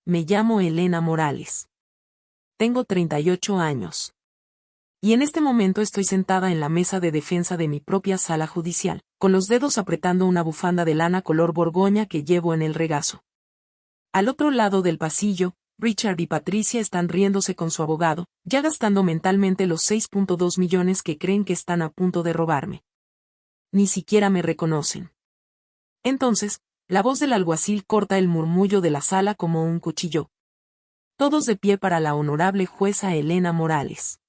me llamo Elena Morales. Tengo 38 años. Y en este momento estoy sentada en la mesa de defensa de mi propia sala judicial, con los dedos apretando una bufanda de lana color borgoña que llevo en el regazo. Al otro lado del pasillo, Richard y Patricia están riéndose con su abogado, ya gastando mentalmente los 6.2 millones que creen que están a punto de robarme. Ni siquiera me reconocen. Entonces, la voz del alguacil corta el murmullo de la sala como un cuchillo. Todos de pie para la honorable jueza Elena Morales.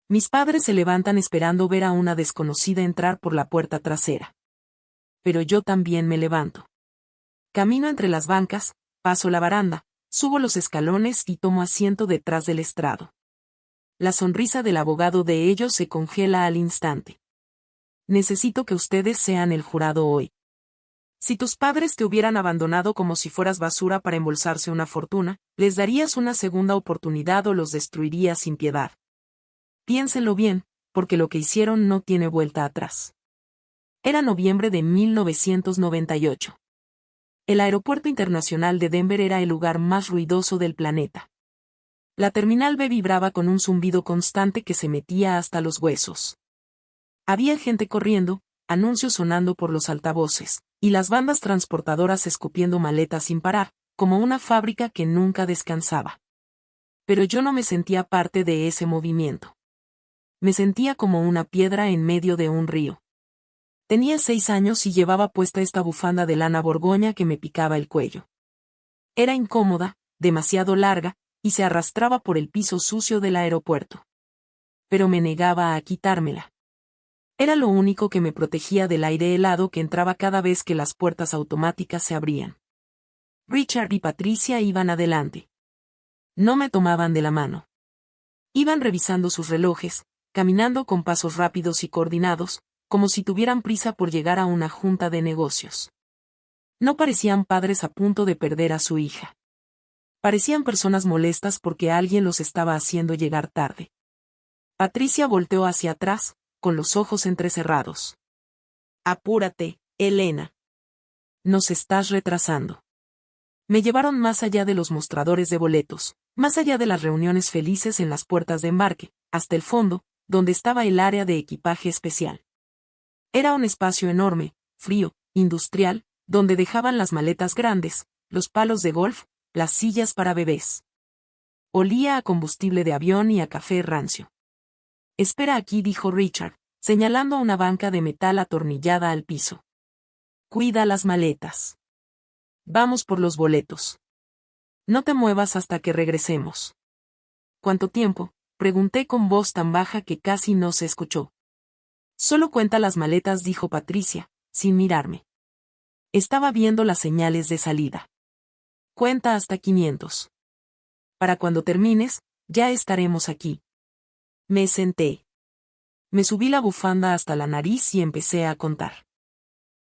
Mis padres se levantan esperando ver a una desconocida entrar por la puerta trasera. Pero yo también me levanto. Camino entre las bancas, paso la baranda, subo los escalones y tomo asiento detrás del estrado. La sonrisa del abogado de ellos se congela al instante. Necesito que ustedes sean el jurado hoy. Si tus padres te hubieran abandonado como si fueras basura para embolsarse una fortuna, les darías una segunda oportunidad o los destruirías sin piedad. Piénsenlo bien, porque lo que hicieron no tiene vuelta atrás. Era noviembre de 1998. El aeropuerto internacional de Denver era el lugar más ruidoso del planeta. La terminal B vibraba con un zumbido constante que se metía hasta los huesos. Había gente corriendo, anuncios sonando por los altavoces, y las bandas transportadoras escupiendo maletas sin parar, como una fábrica que nunca descansaba. Pero yo no me sentía parte de ese movimiento. Me sentía como una piedra en medio de un río. Tenía 6 años y llevaba puesta esta bufanda de lana borgoña que me picaba el cuello. Era incómoda, demasiado larga, y se arrastraba por el piso sucio del aeropuerto. Pero me negaba a quitármela. Era lo único que me protegía del aire helado que entraba cada vez que las puertas automáticas se abrían. Richard y Patricia iban adelante. No me tomaban de la mano. Iban revisando sus relojes, caminando con pasos rápidos y coordinados, como si tuvieran prisa por llegar a una junta de negocios. No parecían padres a punto de perder a su hija. Parecían personas molestas porque alguien los estaba haciendo llegar tarde. Patricia volteó hacia atrás, con los ojos entrecerrados. Apúrate, Elena. Nos estás retrasando. Me llevaron más allá de los mostradores de boletos, más allá de las reuniones felices en las puertas de embarque, hasta el fondo, donde estaba el área de equipaje especial. Era un espacio enorme, frío, industrial, donde dejaban las maletas grandes, los palos de golf, las sillas para bebés. Olía a combustible de avión y a café rancio. Espera aquí, dijo Richard, señalando una banca de metal atornillada al piso. Cuida las maletas. Vamos por los boletos. No te muevas hasta que regresemos. ¿Cuánto tiempo?, pregunté con voz tan baja que casi no se escuchó. Solo cuenta las maletas, dijo Patricia, sin mirarme. Estaba viendo las señales de salida. Cuenta hasta 500. Para cuando termines, ya estaremos aquí. Me senté. Me subí la bufanda hasta la nariz y empecé a contar.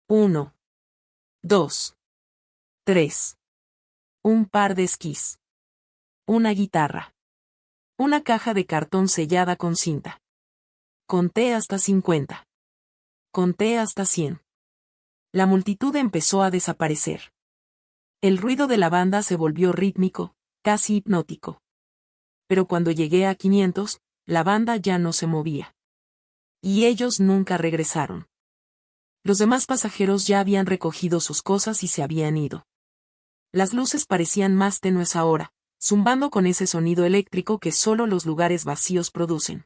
1, 2, 3. Un par de esquís. Una guitarra. Una caja de cartón sellada con cinta. Conté hasta 50. Conté hasta 100. La multitud empezó a desaparecer. El ruido de la banda se volvió rítmico, casi hipnótico. Pero cuando llegué a 500, la banda ya no se movía. Y ellos nunca regresaron. Los demás pasajeros ya habían recogido sus cosas y se habían ido. Las luces parecían más tenues ahora, zumbando con ese sonido eléctrico que solo los lugares vacíos producen.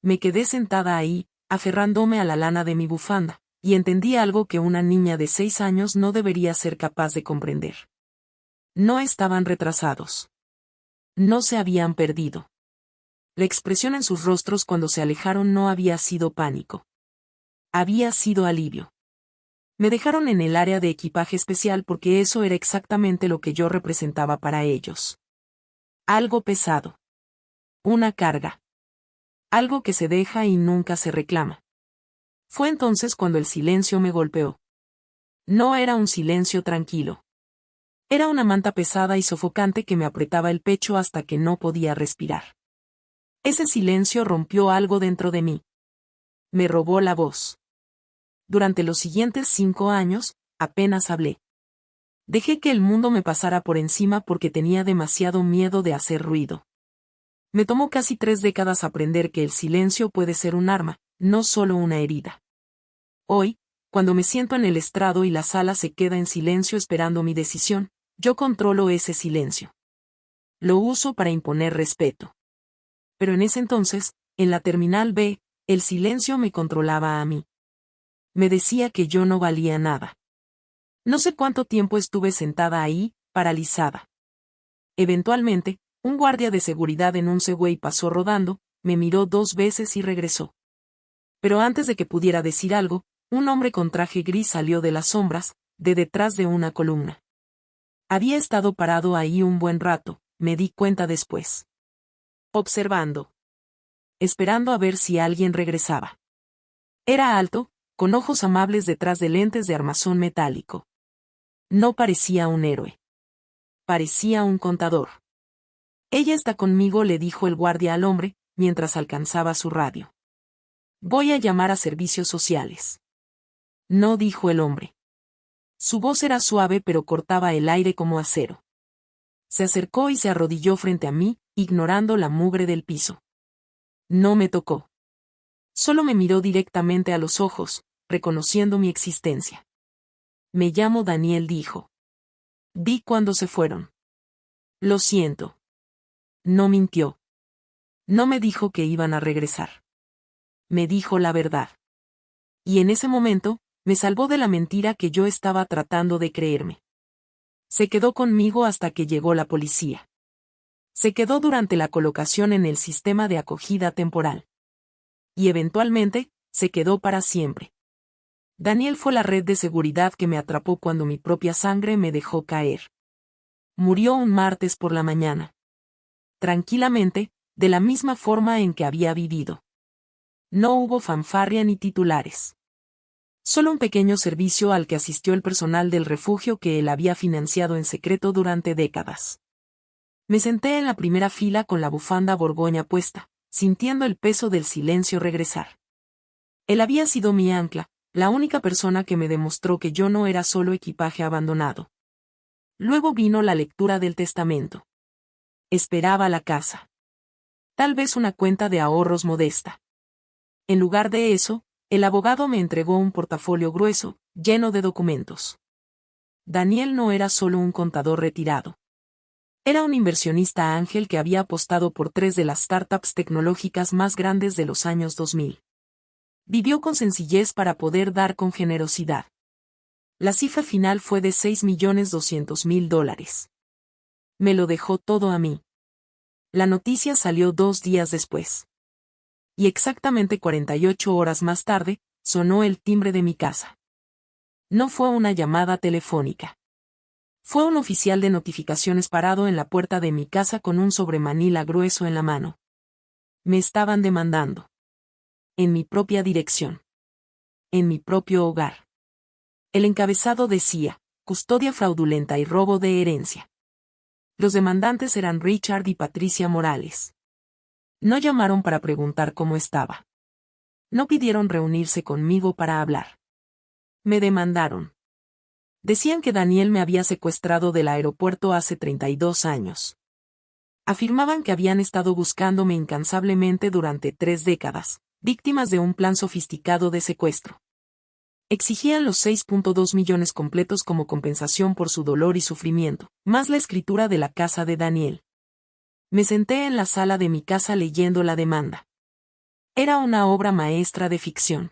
Me quedé sentada ahí, aferrándome a la lana de mi bufanda, y entendí algo que una niña de 6 años no debería ser capaz de comprender. No estaban retrasados. No se habían perdido. La expresión en sus rostros cuando se alejaron no había sido pánico. Había sido alivio. Me dejaron en el área de equipaje especial porque eso era exactamente lo que yo representaba para ellos. Algo pesado. Una carga. Algo que se deja y nunca se reclama. Fue entonces cuando el silencio me golpeó. No era un silencio tranquilo. Era una manta pesada y sofocante que me apretaba el pecho hasta que no podía respirar. Ese silencio rompió algo dentro de mí. Me robó la voz. Durante los siguientes 5 años, apenas hablé. Dejé que el mundo me pasara por encima porque tenía demasiado miedo de hacer ruido. Me tomó casi 3 décadas aprender que el silencio puede ser un arma, no solo una herida. Hoy, cuando me siento en el estrado y la sala se queda en silencio esperando mi decisión, yo controlo ese silencio. Lo uso para imponer respeto. Pero en ese entonces, en la Terminal B, el silencio me controlaba a mí. Me decía que yo no valía nada. No sé cuánto tiempo estuve sentada ahí, paralizada. Eventualmente, un guardia de seguridad en un Segway pasó rodando, me miró 2 veces y regresó. Pero antes de que pudiera decir algo, un hombre con traje gris salió de las sombras, de detrás de una columna. Había estado parado ahí un buen rato, me di cuenta después. Observando. Esperando a ver si alguien regresaba. Era alto, con ojos amables detrás de lentes de armazón metálico. No parecía un héroe. Parecía un contador. Ella está conmigo, le dijo el guardia al hombre, mientras alcanzaba su radio. Voy a llamar a servicios sociales. No, dijo el hombre. Su voz era suave pero cortaba el aire como acero. Se acercó y se arrodilló frente a mí, ignorando la mugre del piso. No me tocó. Solo me miró directamente a los ojos, reconociendo mi existencia. Me llamo Daniel, dijo. Vi cuando se fueron. Lo siento. No mintió. No me dijo que iban a regresar. Me dijo la verdad. Y en ese momento, me salvó de la mentira que yo estaba tratando de creerme. Se quedó conmigo hasta que llegó la policía. Se quedó durante la colocación en el sistema de acogida temporal. Y eventualmente, se quedó para siempre. Daniel fue la red de seguridad que me atrapó cuando mi propia sangre me dejó caer. Murió un martes por la mañana. Tranquilamente, de la misma forma en que había vivido. No hubo fanfarria ni titulares. Solo un pequeño servicio al que asistió el personal del refugio que él había financiado en secreto durante décadas. Me senté en la primera fila con la bufanda borgoña puesta, sintiendo el peso del silencio regresar. Él había sido mi ancla, la única persona que me demostró que yo no era solo equipaje abandonado. Luego vino la lectura del testamento. Esperaba la casa. Tal vez una cuenta de ahorros modesta. En lugar de eso, el abogado me entregó un portafolio grueso, lleno de documentos. Daniel no era solo un contador retirado. Era un inversionista ángel que había apostado por 3 de las startups tecnológicas más grandes de los años 2000. Vivió con sencillez para poder dar con generosidad. La cifra final fue de $6.200.000. Me lo dejó todo a mí. La noticia salió 2 días después. Y exactamente 48 horas más tarde, sonó el timbre de mi casa. No fue una llamada telefónica. Fue un oficial de notificaciones parado en la puerta de mi casa con un sobremanila grueso en la mano. Me estaban demandando. En mi propia dirección. En mi propio hogar. El encabezado decía, custodia fraudulenta y robo de herencia. Los demandantes eran Richard y Patricia Morales. No llamaron para preguntar cómo estaba. No pidieron reunirse conmigo para hablar. Me demandaron. Decían que Daniel me había secuestrado del aeropuerto hace 32 años. Afirmaban que habían estado buscándome incansablemente durante 3 décadas, víctimas de un plan sofisticado de secuestro. Exigían los 6.2 millones completos como compensación por su dolor y sufrimiento, más la escritura de la casa de Daniel. Me senté en la sala de mi casa leyendo la demanda. Era una obra maestra de ficción.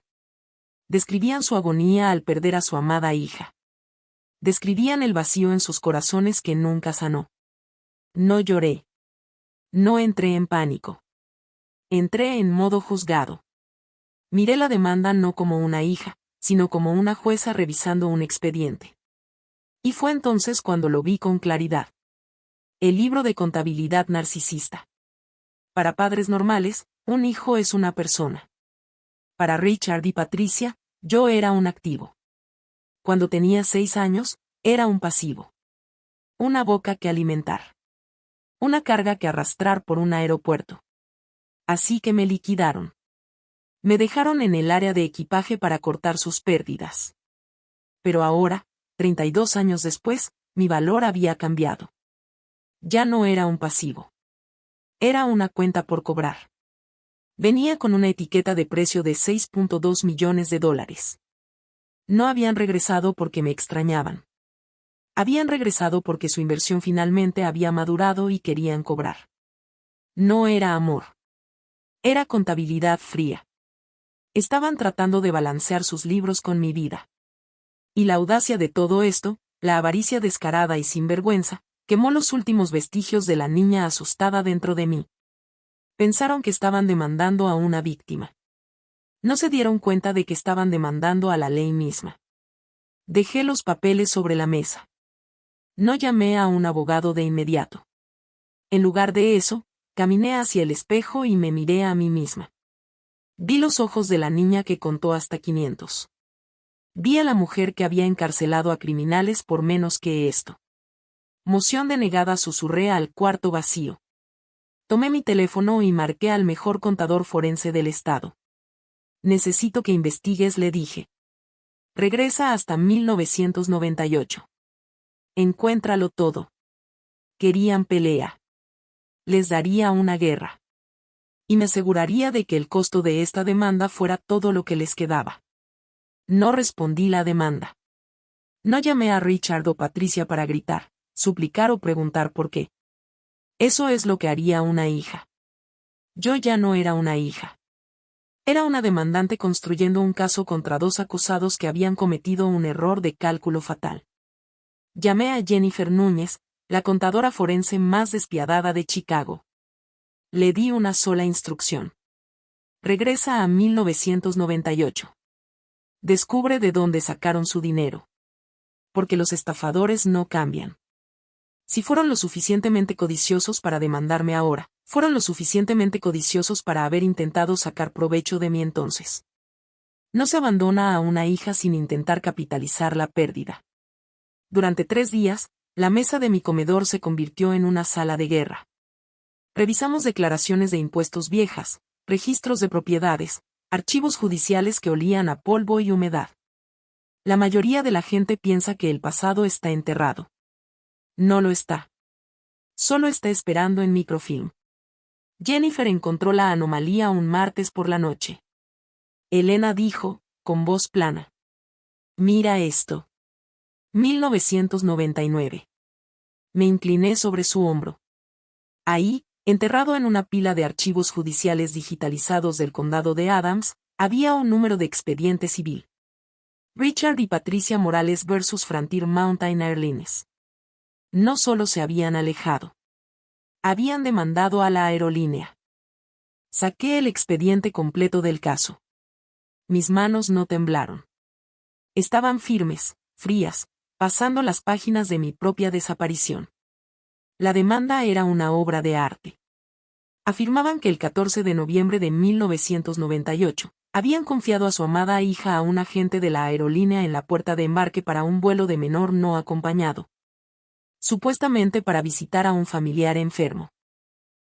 Describían su agonía al perder a su amada hija. Describían el vacío en sus corazones que nunca sanó. No lloré. No entré en pánico. Entré en modo juzgado. Miré la demanda no como una hija, sino como una jueza revisando un expediente. Y fue entonces cuando lo vi con claridad. El libro de contabilidad narcisista. Para padres normales, un hijo es una persona. Para Richard y Patricia, yo era un activo. Cuando tenía 6 años, era un pasivo. Una boca que alimentar. Una carga que arrastrar por un aeropuerto. Así que me liquidaron. Me dejaron en el área de equipaje para cortar sus pérdidas. Pero ahora, 32 años después, mi valor había cambiado. Ya no era un pasivo. Era una cuenta por cobrar. Venía con una etiqueta de precio de $6.2 millones. No habían regresado porque me extrañaban. Habían regresado porque su inversión finalmente había madurado y querían cobrar. No era amor. Era contabilidad fría. Estaban tratando de balancear sus libros con mi vida. Y la audacia de todo esto, la avaricia descarada y sinvergüenza, quemó los últimos vestigios de la niña asustada dentro de mí. Pensaron que estaban demandando a una víctima. No se dieron cuenta de que estaban demandando a la ley misma. Dejé los papeles sobre la mesa. No llamé a un abogado de inmediato. En lugar de eso, caminé hacia el espejo y me miré a mí misma. Vi los ojos de la niña que contó hasta 500. Vi a la mujer que había encarcelado a criminales por menos que esto. Moción denegada, susurré al cuarto vacío. Tomé mi teléfono y marqué al mejor contador forense del estado. Necesito que investigues, le dije. Regresa hasta 1998. Encuéntralo todo. Querían pelea. Les daría una guerra. Y me aseguraría de que el costo de esta demanda fuera todo lo que les quedaba. No respondí la demanda. No llamé a Richard o Patricia para gritar, suplicar o preguntar por qué. Eso es lo que haría una hija. Yo ya no era una hija. Era una demandante construyendo un caso contra dos acusados que habían cometido un error de cálculo fatal. Llamé a Jennifer Núñez, la contadora forense más despiadada de Chicago. Le di una sola instrucción. Regresa a 1998. Descubre de dónde sacaron su dinero. Porque los estafadores no cambian. Si fueron lo suficientemente codiciosos para demandarme ahora, fueron lo suficientemente codiciosos para haber intentado sacar provecho de mí entonces. No se abandona a una hija sin intentar capitalizar la pérdida. Durante 3 días, la mesa de mi comedor se convirtió en una sala de guerra. Revisamos declaraciones de impuestos viejas, registros de propiedades, archivos judiciales que olían a polvo y humedad. La mayoría de la gente piensa que el pasado está enterrado. No lo está. Solo está esperando en microfilm. Jennifer encontró la anomalía un martes por la noche. Elena dijo, con voz plana. Mira esto. 1999. Me incliné sobre su hombro. Ahí, enterrado en una pila de archivos judiciales digitalizados del condado de Adams, había un número de expediente civil. Richard y Patricia Morales versus Frontier Mountain Airlines. No solo se habían alejado. Habían demandado a la aerolínea. Saqué el expediente completo del caso. Mis manos no temblaron. Estaban firmes, frías, pasando las páginas de mi propia desaparición. La demanda era una obra de arte. Afirmaban que el 14 de noviembre de 1998, habían confiado a su amada hija a un agente de la aerolínea en la puerta de embarque para un vuelo de menor no acompañado. Supuestamente para visitar a un familiar enfermo.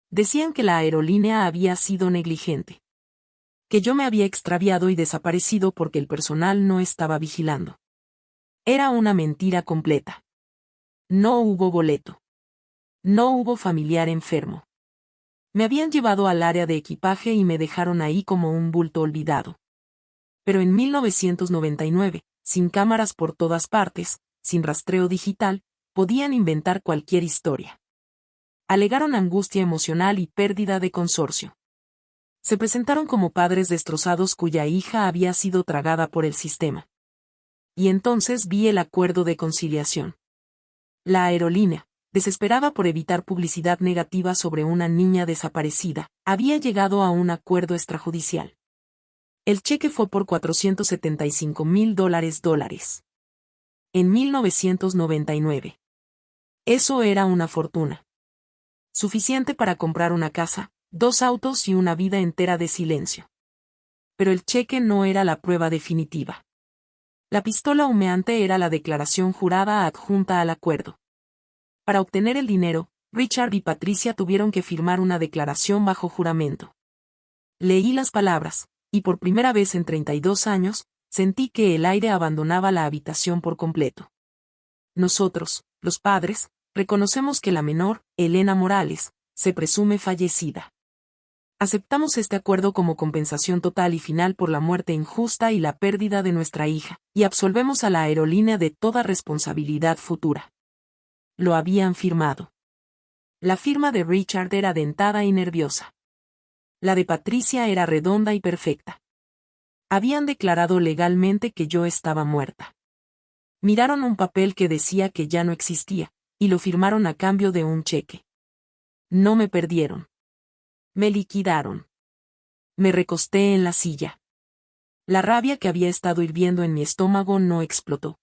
Decían que la aerolínea había sido negligente. Que yo me había extraviado y desaparecido porque el personal no estaba vigilando. Era una mentira completa. No hubo boleto. No hubo familiar enfermo. Me habían llevado al área de equipaje y me dejaron ahí como un bulto olvidado. Pero en 1999, sin cámaras por todas partes, sin rastreo digital, podían inventar cualquier historia. Alegaron angustia emocional y pérdida de consorcio. Se presentaron como padres destrozados cuya hija había sido tragada por el sistema. Y entonces vi el acuerdo de conciliación. La aerolínea, desesperada por evitar publicidad negativa sobre una niña desaparecida, había llegado a un acuerdo extrajudicial. El cheque fue por $475,000. En 1999. Eso era una fortuna. Suficiente para comprar una casa, 2 autos y una vida entera de silencio. Pero el cheque no era la prueba definitiva. La pistola humeante era la declaración jurada adjunta al acuerdo. Para obtener el dinero, Richard y Patricia tuvieron que firmar una declaración bajo juramento. Leí las palabras, y por primera vez en 32 años, sentí que el aire abandonaba la habitación por completo. Nosotros, los padres, reconocemos que la menor, Elena Morales, se presume fallecida. Aceptamos este acuerdo como compensación total y final por la muerte injusta y la pérdida de nuestra hija, y absolvemos a la aerolínea de toda responsabilidad futura. Lo habían firmado. La firma de Richard era dentada y nerviosa. La de Patricia era redonda y perfecta. Habían declarado legalmente que yo estaba muerta. Miraron un papel que decía que ya no existía, y lo firmaron a cambio de un cheque. No me perdieron. Me liquidaron. Me recosté en la silla. La rabia que había estado hirviendo en mi estómago no explotó.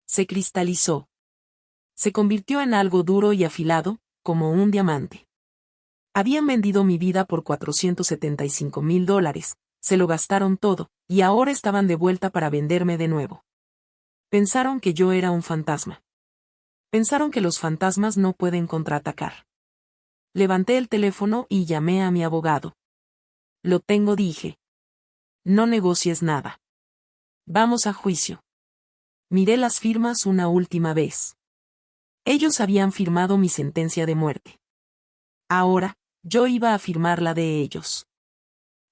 Se cristalizó. Se convirtió en algo duro y afilado, como un diamante. Habían vendido mi vida por $475,000, se lo gastaron todo, y ahora estaban de vuelta para venderme de nuevo. Pensaron que yo era un fantasma. Pensaron que los fantasmas no pueden contraatacar. Levanté el teléfono y llamé a mi abogado. Lo tengo, dije. No negocies nada. Vamos a juicio. Miré las firmas una última vez. Ellos habían firmado mi sentencia de muerte. Ahora, yo iba a firmar la de ellos.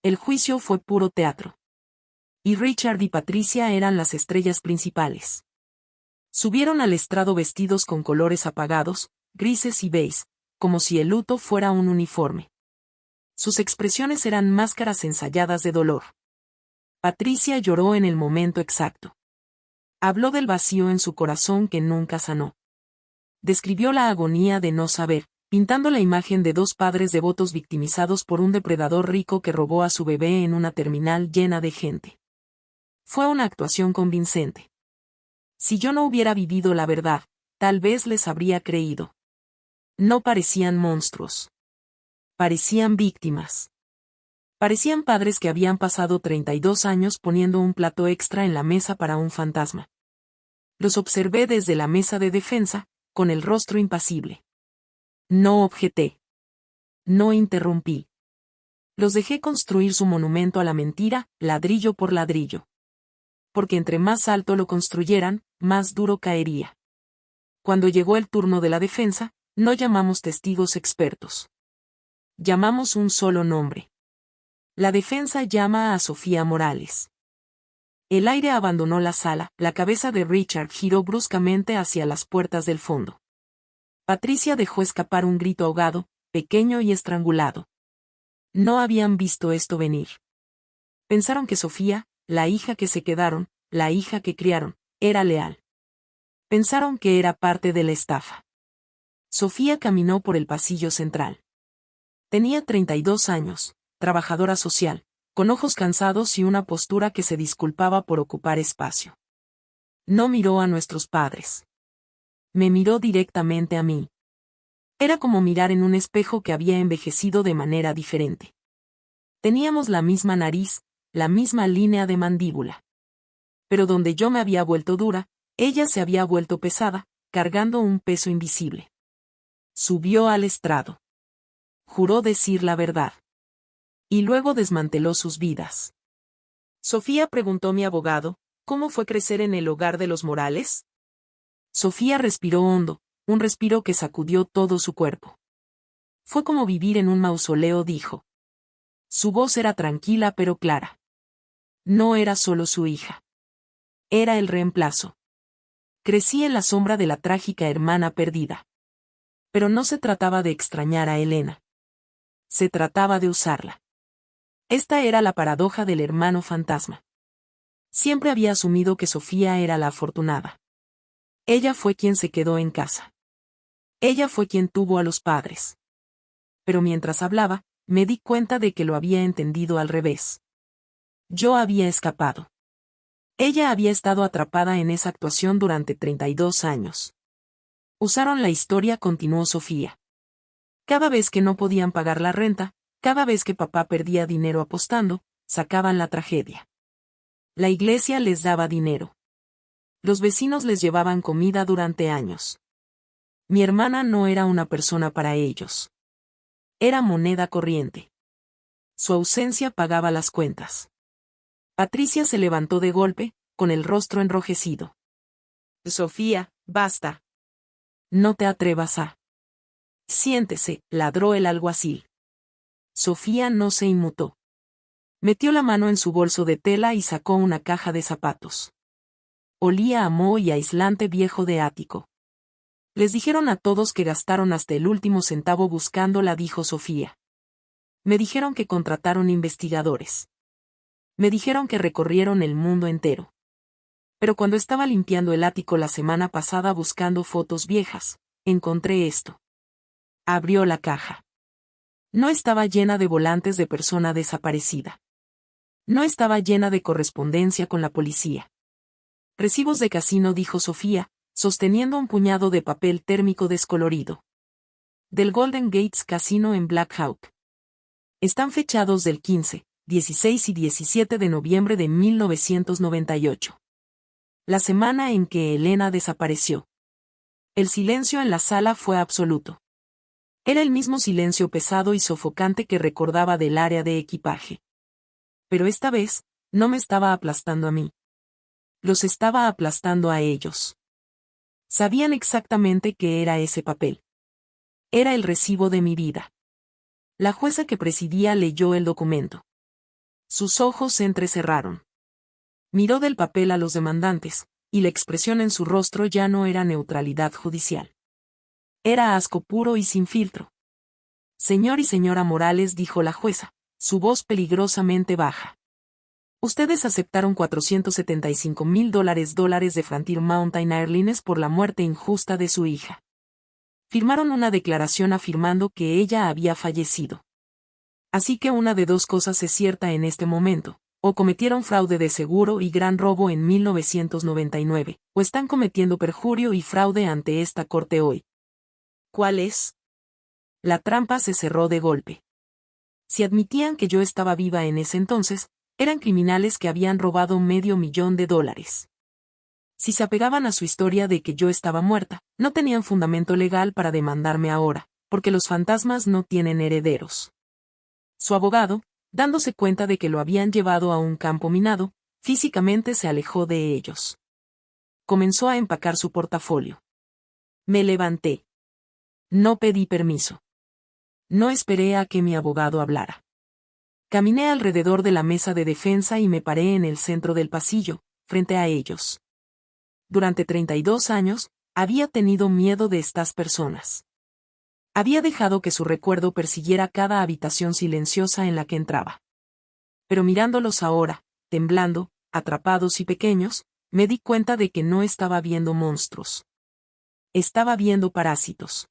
El juicio fue puro teatro. Y Richard y Patricia eran las estrellas principales. Subieron al estrado vestidos con colores apagados, grises y beige, como si el luto fuera un uniforme. Sus expresiones eran máscaras ensayadas de dolor. Patricia lloró en el momento exacto. Habló del vacío en su corazón que nunca sanó. Describió la agonía de no saber, pintando la imagen de dos padres devotos victimizados por un depredador rico que robó a su bebé en una terminal llena de gente. Fue una actuación convincente. Si yo no hubiera vivido la verdad, tal vez les habría creído. No parecían monstruos. Parecían víctimas. Parecían padres que habían pasado 32 años poniendo un plato extra en la mesa para un fantasma. Los observé desde la mesa de defensa, con el rostro impasible. No objeté. No interrumpí. Los dejé construir su monumento a la mentira, ladrillo por ladrillo. Porque entre más alto lo construyeran, más duro caería. Cuando llegó el turno de la defensa, no llamamos testigos expertos. Llamamos un solo nombre. La defensa llama a Sofía Morales. El aire abandonó la sala, la cabeza de Richard giró bruscamente hacia las puertas del fondo. Patricia dejó escapar un grito ahogado, pequeño y estrangulado. No habían visto esto venir. Pensaron que Sofía, la hija que se quedaron, la hija que criaron, era leal. Pensaron que era parte de la estafa. Sofía caminó por el pasillo central. Tenía 32 años, trabajadora social, con ojos cansados y una postura que se disculpaba por ocupar espacio. No miró a nuestros padres. Me miró directamente a mí. Era como mirar en un espejo que había envejecido de manera diferente. Teníamos la misma nariz, la misma línea de mandíbula. Pero donde yo me había vuelto dura, ella se había vuelto pesada, cargando un peso invisible. Subió al estrado. Juró decir la verdad. Y luego desmanteló sus vidas. Sofía, preguntó mi abogado, ¿cómo fue crecer en el hogar de los Morales? Sofía respiró hondo, un respiro que sacudió todo su cuerpo. Fue como vivir en un mausoleo, dijo. Su voz era tranquila pero clara. No era solo su hija. Era el reemplazo. Crecí en la sombra de la trágica hermana perdida. Pero no se trataba de extrañar a Elena. Se trataba de usarla. Esta era la paradoja del hermano fantasma. Siempre había asumido que Sofía era la afortunada. Ella fue quien se quedó en casa. Ella fue quien tuvo a los padres. Pero mientras hablaba, me di cuenta de que lo había entendido al revés. Yo había escapado. Ella había estado atrapada en esa actuación durante 32 años. Usaron la historia, continuó Sofía. Cada vez que no podían pagar la renta, cada vez que papá perdía dinero apostando, sacaban la tragedia. La iglesia les daba dinero. Los vecinos les llevaban comida durante años. Mi hermana no era una persona para ellos. Era moneda corriente. Su ausencia pagaba las cuentas. Patricia se levantó de golpe, con el rostro enrojecido. Sofía, basta. No te atrevas a. Siéntese, ladró el alguacil. Sofía no se inmutó. Metió la mano en su bolso de tela y sacó una caja de zapatos. Olía a moho y aislante viejo de ático. Les dijeron a todos que gastaron hasta el último centavo buscándola, dijo Sofía. Me dijeron que contrataron investigadores. Me dijeron que recorrieron el mundo entero. Pero cuando estaba limpiando el ático la semana pasada buscando fotos viejas, encontré esto. Abrió la caja. No estaba llena de volantes de persona desaparecida. No estaba llena de correspondencia con la policía. Recibos de casino, dijo Sofía, sosteniendo un puñado de papel térmico descolorido. Del Golden Gates Casino en Black Hawk. Están fechados del 15, 16 y 17 de noviembre de 1998. La semana en que Elena desapareció. El silencio en la sala fue absoluto. Era el mismo silencio pesado y sofocante que recordaba del área de equipaje. Pero esta vez, no me estaba aplastando a mí. Los estaba aplastando a ellos. Sabían exactamente qué era ese papel. Era el recibo de mi vida. La jueza que presidía leyó el documento. Sus ojos se entrecerraron. Miró del papel a los demandantes, y la expresión en su rostro ya no era neutralidad judicial. Era asco puro y sin filtro. Señor y señora Morales, dijo la jueza, su voz peligrosamente baja. Ustedes aceptaron $475,000 de Frontier Mountain Airlines por la muerte injusta de su hija. Firmaron una declaración afirmando que ella había fallecido. Así que una de dos cosas es cierta en este momento: o cometieron fraude de seguro y gran robo en 1999, o están cometiendo perjurio y fraude ante esta corte hoy. ¿Cuál es? La trampa se cerró de golpe. Si admitían que yo estaba viva en ese entonces, eran criminales que habían robado $500,000. Si se apegaban a su historia de que yo estaba muerta, no tenían fundamento legal para demandarme ahora, porque los fantasmas no tienen herederos. Su abogado, dándose cuenta de que lo habían llevado a un campo minado, físicamente se alejó de ellos. Comenzó a empacar su portafolio. Me levanté. No pedí permiso. No esperé a que mi abogado hablara. Caminé alrededor de la mesa de defensa y me paré en el centro del pasillo, frente a ellos. Durante 32 años, había tenido miedo de estas personas. Había dejado que su recuerdo persiguiera cada habitación silenciosa en la que entraba. Pero mirándolos ahora, temblando, atrapados y pequeños, me di cuenta de que no estaba viendo monstruos. Estaba viendo parásitos.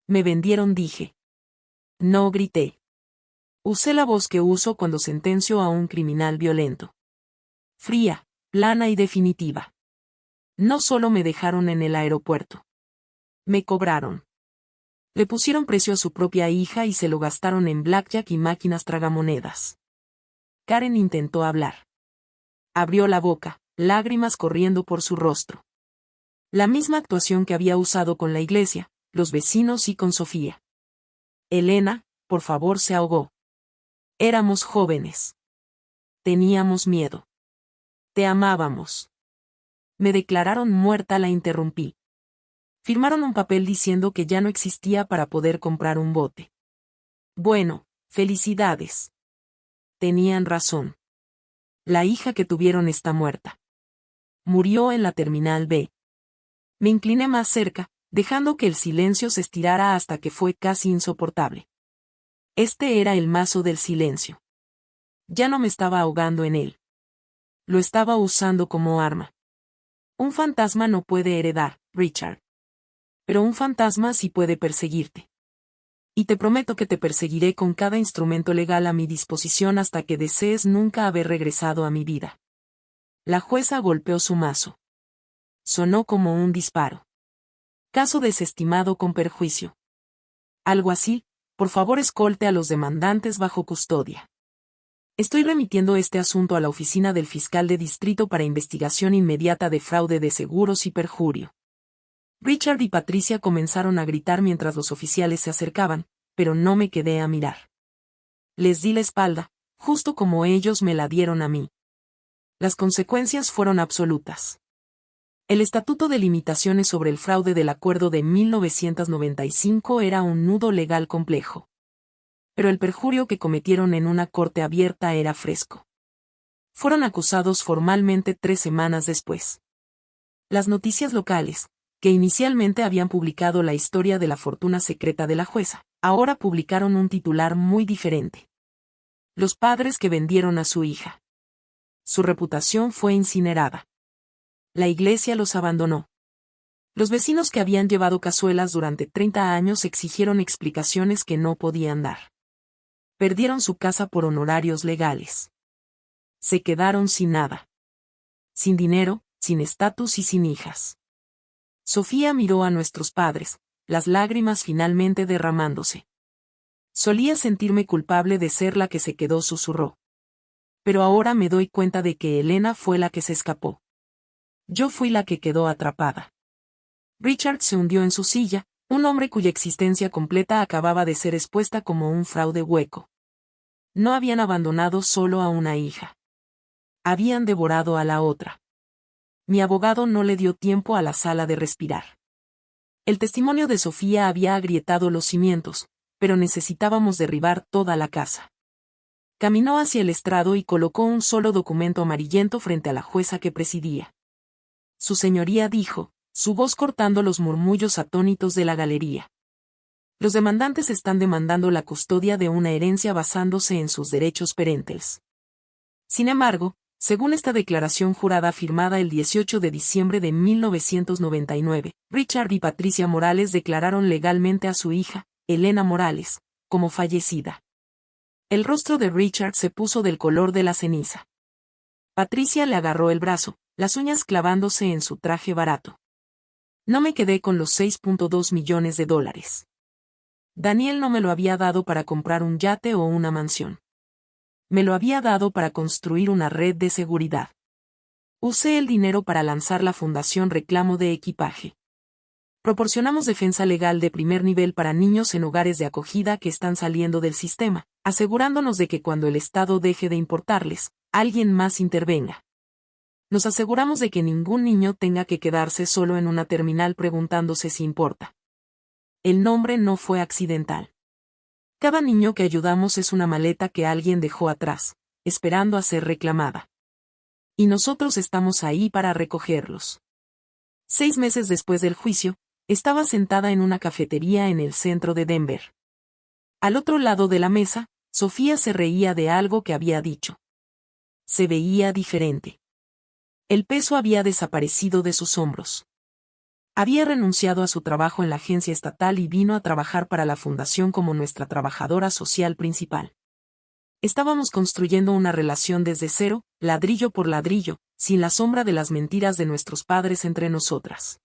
Me vendieron, dije. No grité. Usé la voz que uso cuando sentencio a un criminal violento. Fría, plana y definitiva. No solo me dejaron en el aeropuerto. Me cobraron. Le pusieron precio a su propia hija y se lo gastaron en blackjack y máquinas tragamonedas. Karen intentó hablar. Abrió la boca, lágrimas corriendo por su rostro. La misma actuación que había usado con la iglesia, los vecinos y con Sofía. Elena, por favor, se ahogó. Éramos jóvenes. Teníamos miedo. Te amábamos. Me declararon muerta, la interrumpí. Firmaron un papel diciendo que ya no existía para poder comprar un bote. Bueno, felicidades. Tenían razón. La hija que tuvieron está muerta. Murió en la Terminal B. Me incliné más cerca, dejando que el silencio se estirara hasta que fue casi insoportable. Este era el mazo del silencio. Ya no me estaba ahogando en él. Lo estaba usando como arma. Un fantasma no puede heredar, Richard. Pero un fantasma sí puede perseguirte. Y te prometo que te perseguiré con cada instrumento legal a mi disposición hasta que desees nunca haber regresado a mi vida. La jueza golpeó su mazo. Sonó como un disparo. Caso desestimado con perjuicio. Algo así, por favor escolte a los demandantes bajo custodia. Estoy remitiendo este asunto a la oficina del fiscal de distrito para investigación inmediata de fraude de seguros y perjurio. Richard y Patricia comenzaron a gritar mientras los oficiales se acercaban, pero no me quedé a mirar. Les di la espalda, justo como ellos me la dieron a mí. Las consecuencias fueron absolutas. El Estatuto de Limitaciones sobre el Fraude del Acuerdo de 1995 era un nudo legal complejo. Pero el perjurio que cometieron en una corte abierta era fresco. Fueron acusados formalmente 3 semanas después. Las noticias locales, que inicialmente habían publicado la historia de la fortuna secreta de la jueza, ahora publicaron un titular muy diferente. Los padres que vendieron a su hija. Su reputación fue incinerada. La iglesia los abandonó. Los vecinos que habían llevado cazuelas durante 30 años exigieron explicaciones que no podían dar. Perdieron su casa por honorarios legales. Se quedaron sin nada. Sin dinero, sin estatus y sin hijas. Sofía miró a nuestros padres, las lágrimas finalmente derramándose. Solía sentirme culpable de ser la que se quedó, susurró. Pero ahora me doy cuenta de que Elena fue la que se escapó. Yo fui la que quedó atrapada. Richard se hundió en su silla, un hombre cuya existencia completa acababa de ser expuesta como un fraude hueco. No habían abandonado solo a una hija. Habían devorado a la otra. Mi abogado no le dio tiempo a la sala de respirar. El testimonio de Sofía había agrietado los cimientos, pero necesitábamos derribar toda la casa. Caminó hacia el estrado y colocó un solo documento amarillento frente a la jueza que presidía. Su señoría dijo, su voz cortando los murmullos atónitos de la galería. Los demandantes están demandando la custodia de una herencia basándose en sus derechos parentales. Sin embargo, según esta declaración jurada firmada el 18 de diciembre de 1999, Richard y Patricia Morales declararon legalmente a su hija, Elena Morales, como fallecida. El rostro de Richard se puso del color de la ceniza. Patricia le agarró el brazo, las uñas clavándose en su traje barato. No me quedé con los 6.2 millones de dólares. Daniel no me lo había dado para comprar un yate o una mansión. Me lo había dado para construir una red de seguridad. Usé el dinero para lanzar la Fundación Reclamo de Equipaje. Proporcionamos defensa legal de primer nivel para niños en hogares de acogida que están saliendo del sistema, asegurándonos de que cuando el Estado deje de importarles, alguien más intervenga. Nos aseguramos de que ningún niño tenga que quedarse solo en una terminal preguntándose si importa. El nombre no fue accidental. Cada niño que ayudamos es una maleta que alguien dejó atrás, esperando a ser reclamada. Y nosotros estamos ahí para recogerlos. 6 meses después del juicio, estaba sentada en una cafetería en el centro de Denver. Al otro lado de la mesa, Sofía se reía de algo que había dicho. Se veía diferente. El peso había desaparecido de sus hombros. Había renunciado a su trabajo en la agencia estatal y vino a trabajar para la fundación como nuestra trabajadora social principal. Estábamos construyendo una relación desde cero, ladrillo por ladrillo, sin la sombra de las mentiras de nuestros padres entre nosotras.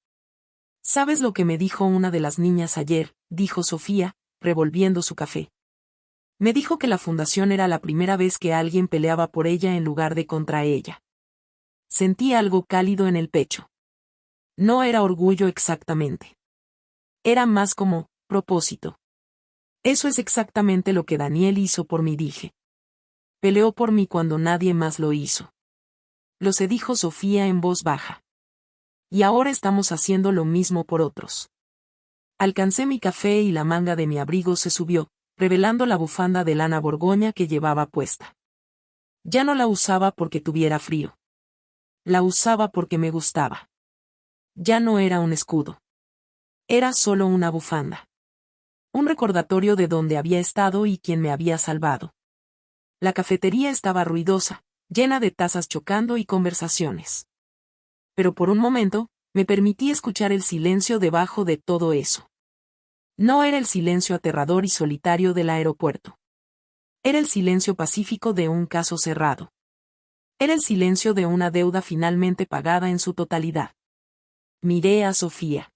¿Sabes lo que me dijo una de las niñas ayer?, dijo Sofía, revolviendo su café. Me dijo que la fundación era la primera vez que alguien peleaba por ella en lugar de contra ella. Sentí algo cálido en el pecho. No era orgullo exactamente. Era más como propósito. Eso es exactamente lo que Daniel hizo por mí, dije. Peleó por mí cuando nadie más lo hizo. Lo sé, dijo Sofía en voz baja. Y ahora estamos haciendo lo mismo por otros. Alcancé mi café y la manga de mi abrigo se subió, revelando la bufanda de lana borgoña que llevaba puesta. Ya no la usaba porque tuviera frío. La usaba porque me gustaba. Ya no era un escudo. Era solo una bufanda. Un recordatorio de dónde había estado y quién me había salvado. La cafetería estaba ruidosa, llena de tazas chocando y conversaciones. Pero por un momento, me permití escuchar el silencio debajo de todo eso. No era el silencio aterrador y solitario del aeropuerto. Era el silencio pacífico de un caso cerrado. Era el silencio de una deuda finalmente pagada en su totalidad. Miré a Sofía.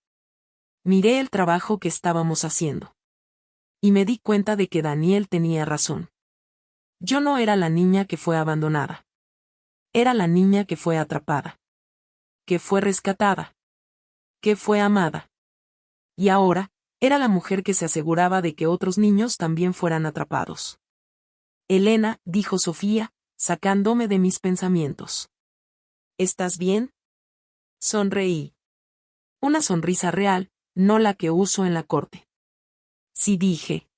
Miré el trabajo que estábamos haciendo. Y me di cuenta de que Daniel tenía razón. Yo no era la niña que fue abandonada. Era la niña que fue atrapada. Que fue rescatada. Que fue amada. Y ahora, era la mujer que se aseguraba de que otros niños también fueran atrapados. Elena, dijo Sofía, sacándome de mis pensamientos. ¿Estás bien? Sonreí. Una sonrisa real, no la que uso en la corte. Sí, dije.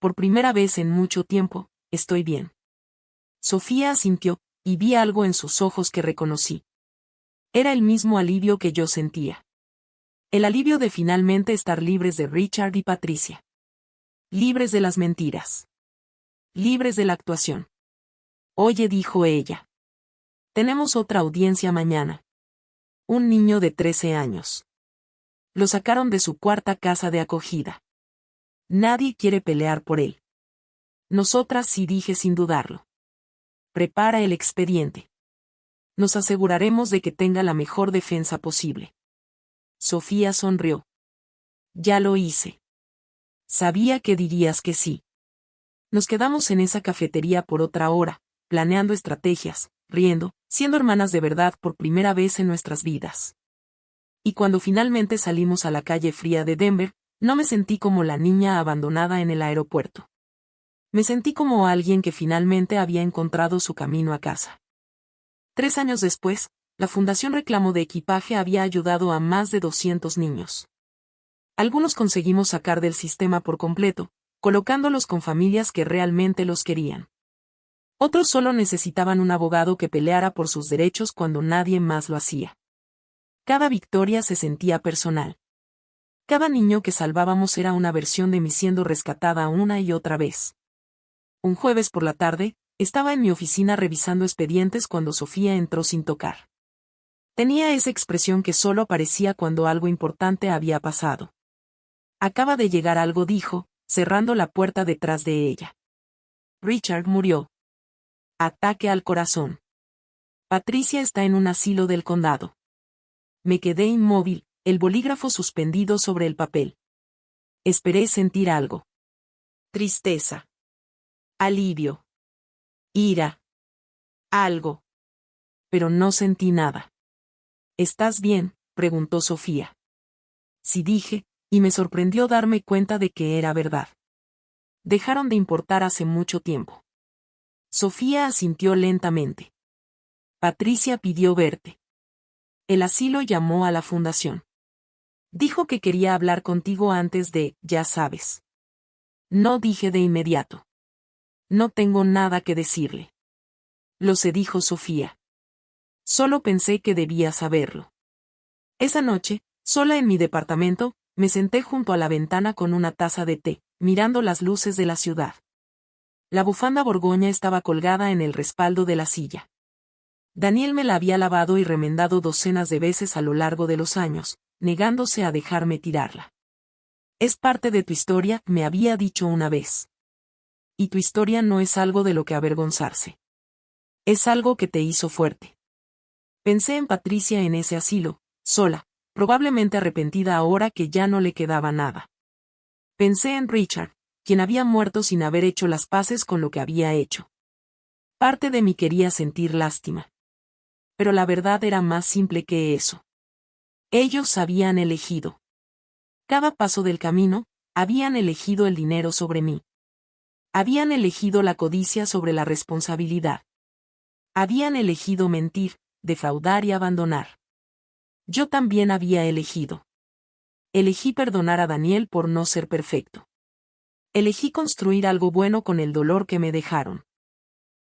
Por primera vez en mucho tiempo, estoy bien. Sofía asintió, y vi algo en sus ojos que reconocí. Era el mismo alivio que yo sentía. El alivio de finalmente estar libres de Richard y Patricia. Libres de las mentiras. Libres de la actuación. Oye, dijo ella. Tenemos otra audiencia mañana. Un niño de 13 años. Lo sacaron de su cuarta casa de acogida. Nadie quiere pelear por él. Nosotras sí, dije sin dudarlo. Prepara el expediente. Nos aseguraremos de que tenga la mejor defensa posible. Sofía sonrió. Ya lo hice. Sabía que dirías que sí. Nos quedamos en esa cafetería por otra hora, planeando estrategias, riendo, siendo hermanas de verdad por primera vez en nuestras vidas. Y cuando finalmente salimos a la calle fría de Denver, no me sentí como la niña abandonada en el aeropuerto. Me sentí como alguien que finalmente había encontrado su camino a casa. 3 años después, la Fundación Reclamo de Equipaje había ayudado a más de 200 niños. Algunos conseguimos sacar del sistema por completo, colocándolos con familias que realmente los querían. Otros solo necesitaban un abogado que peleara por sus derechos cuando nadie más lo hacía. Cada victoria se sentía personal. Cada niño que salvábamos era una versión de mí siendo rescatada una y otra vez. Un jueves por la tarde, estaba en mi oficina revisando expedientes cuando Sofía entró sin tocar. Tenía esa expresión que solo aparecía cuando algo importante había pasado. Acaba de llegar algo, dijo, cerrando la puerta detrás de ella. Richard murió. Ataque al corazón. Patricia está en un asilo del condado. Me quedé inmóvil, el bolígrafo suspendido sobre el papel. Esperé sentir algo. Tristeza. Alivio. Ira. Algo. Pero no sentí nada. ¿Estás bien?, preguntó Sofía. Sí, dije, y me sorprendió darme cuenta de que era verdad. Dejaron de importar hace mucho tiempo. Sofía asintió lentamente. Patricia pidió verte. El asilo llamó a la fundación. Dijo que quería hablar contigo antes de, ya sabes. No, dije de inmediato. No tengo nada que decirle. Lo sé, dijo Sofía. Solo pensé que debía saberlo. Esa noche, sola en mi departamento, me senté junto a la ventana con una taza de té, mirando las luces de la ciudad. La bufanda borgoña estaba colgada en el respaldo de la silla. Daniel me la había lavado y remendado docenas de veces a lo largo de los años, negándose a dejarme tirarla. Es parte de tu historia, me había dicho una vez. Y tu historia no es algo de lo que avergonzarse. Es algo que te hizo fuerte. Pensé en Patricia en ese asilo, sola, probablemente arrepentida ahora que ya no le quedaba nada. Pensé en Richard, quien había muerto sin haber hecho las paces con lo que había hecho. Parte de mí quería sentir lástima. Pero la verdad era más simple que eso. Ellos habían elegido. Cada paso del camino, habían elegido el dinero sobre mí. Habían elegido la codicia sobre la responsabilidad. Habían elegido mentir, defraudar y abandonar. Yo también había elegido. Elegí perdonar a Daniel por no ser perfecto. Elegí construir algo bueno con el dolor que me dejaron.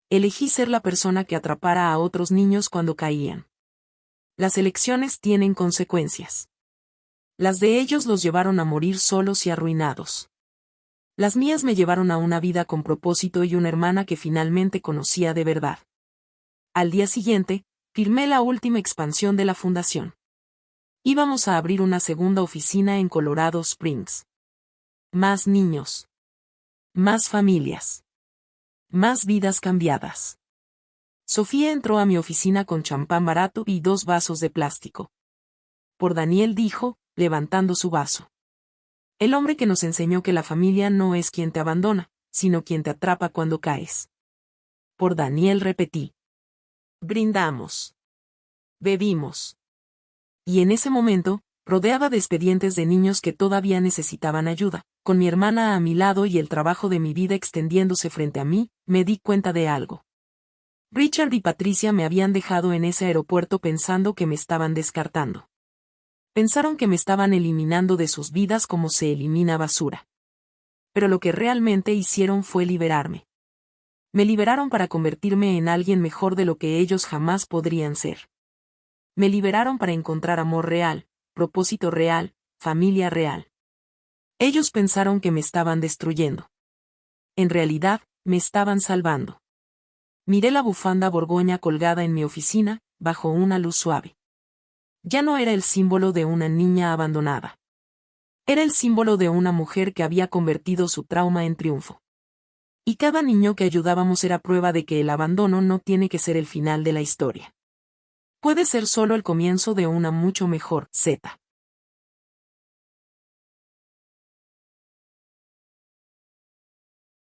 Elegí ser la persona que atrapara a otros niños cuando caían. Las elecciones tienen consecuencias. Las de ellos los llevaron a morir solos y arruinados. Las mías me llevaron a una vida con propósito y una hermana que finalmente conocía de verdad. Al día siguiente, firmé la última expansión de la fundación. Íbamos a abrir una segunda oficina en Colorado Springs. Más niños. Más familias. Más vidas cambiadas. Sofía entró a mi oficina con champán barato y 2 vasos de plástico. Por Daniel, dijo, levantando su vaso. El hombre que nos enseñó que la familia no es quien te abandona, sino quien te atrapa cuando caes. Por Daniel, repetí. Brindamos. Bebimos. Y en ese momento, rodeada de expedientes de niños que todavía necesitaban ayuda, con mi hermana a mi lado y el trabajo de mi vida extendiéndose frente a mí, me di cuenta de algo. Richard y Patricia me habían dejado en ese aeropuerto pensando que me estaban descartando. Pensaron que me estaban eliminando de sus vidas como se elimina basura. Pero lo que realmente hicieron fue liberarme. Me liberaron para convertirme en alguien mejor de lo que ellos jamás podrían ser. Me liberaron para encontrar amor real, propósito real, familia real. Ellos pensaron que me estaban destruyendo. En realidad, me estaban salvando. Miré la bufanda borgoña colgada en mi oficina, bajo una luz suave. Ya no era el símbolo de una niña abandonada. Era el símbolo de una mujer que había convertido su trauma en triunfo. Y cada niño que ayudábamos era prueba de que el abandono no tiene que ser el final de la historia. Puede ser solo el comienzo de una mucho mejor Z.